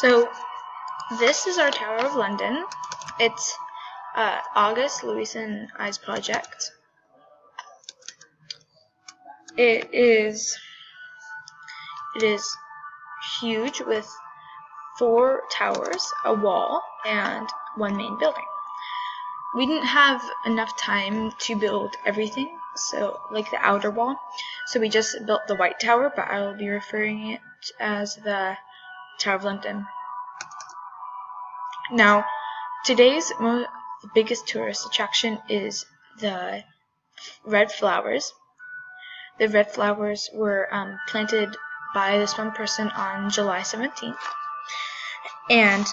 So this is our Tower of London. It's August, Louise, and I's project. It is huge with 4 towers, a wall, and 1 main building. We didn't have enough time to build everything, so like the outer wall, so we just built the White Tower, but I will be referring it as the Tower of London. Now, today's biggest tourist attraction is the red flowers. The red flowers were planted by this one person on July 17th, and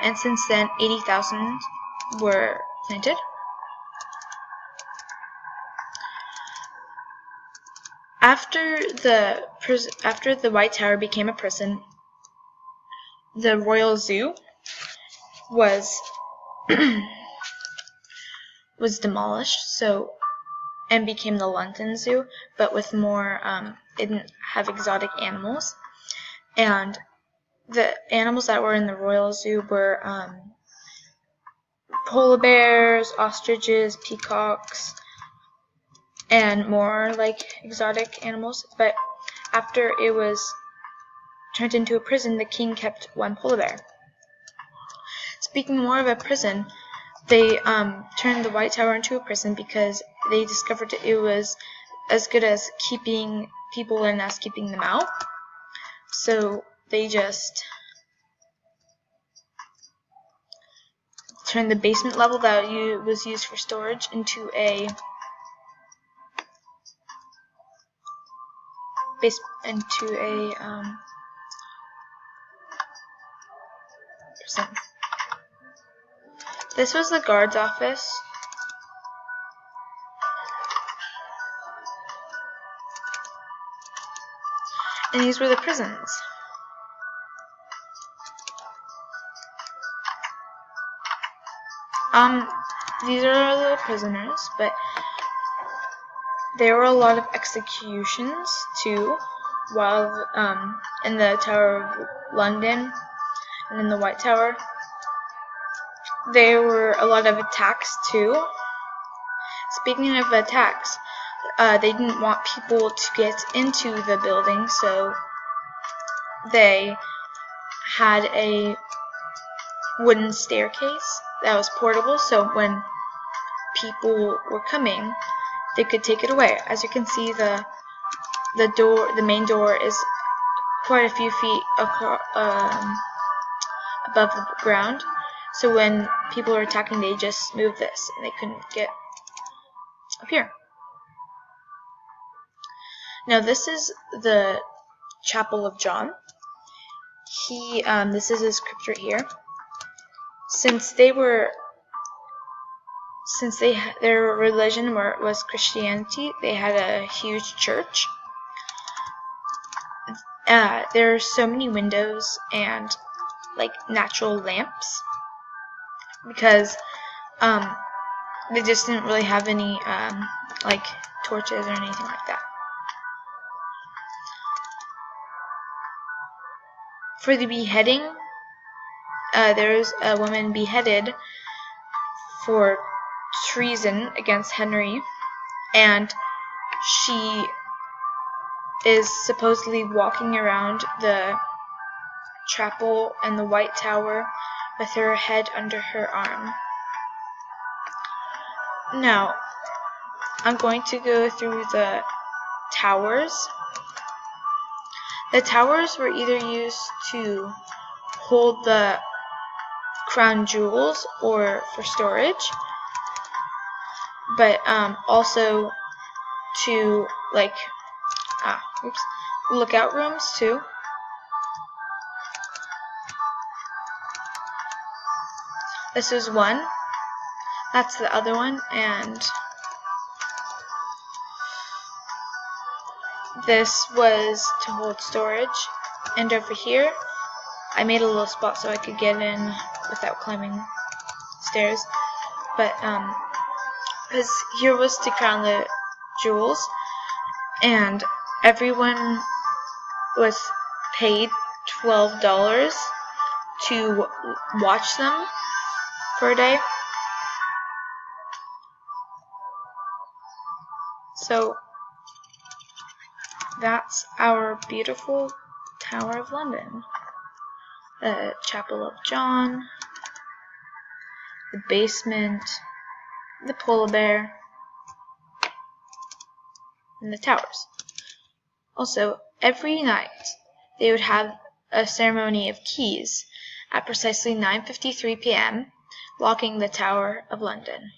and since then 80,000 were planted. After the White Tower became a prison, the Royal Zoo was demolished, and became the London Zoo, but with more it didn't have exotic animals. And the animals that were in the Royal Zoo were polar bears, ostriches, peacocks, and more like exotic animals. But after it was turned into a prison, the king kept 1 polar bear. Speaking more of a prison, they turned the White Tower into a prison because they discovered it was as good as keeping people in as keeping them out. So they just turned the basement level that was used for storage into a prison. This was the guard's office. And these were the prisons. These are the prisoners, but there were a lot of executions too, while in the Tower of London and in the White Tower. There were a lot of attacks too. Speaking of attacks, they didn't want people to get into the building, so they had a wooden staircase that was portable, so when people were coming, they could take it away. As you can see, the main door is quite a few feet above the ground, so when people are attacking, they just move this and they couldn't get up here. Now this is the Chapel of John. This is his crypt right here. Since their religion was Christianity, they had a huge church. There are so many windows and like natural lamps because they just didn't really have any like torches or anything like that. For the beheading, there's a woman beheaded for treason against Henry, and she is supposedly walking around the chapel and the White Tower with her head under her arm. Now, I'm going to go through the towers. The towers were either used to hold the crown jewels or for storage, but also to lookout rooms too. This is one. That's the other one, and this was to hold storage. And over here, I made a little spot so I could get in without climbing stairs. But because here was to crown the jewels, and everyone was paid $12 to watch them for a day. So that's our beautiful Tower of London. The Chapel of John, the basement, the polar bear, and the towers. Also, every night they would have a ceremony of keys at precisely 9:53 p.m., locking the Tower of London.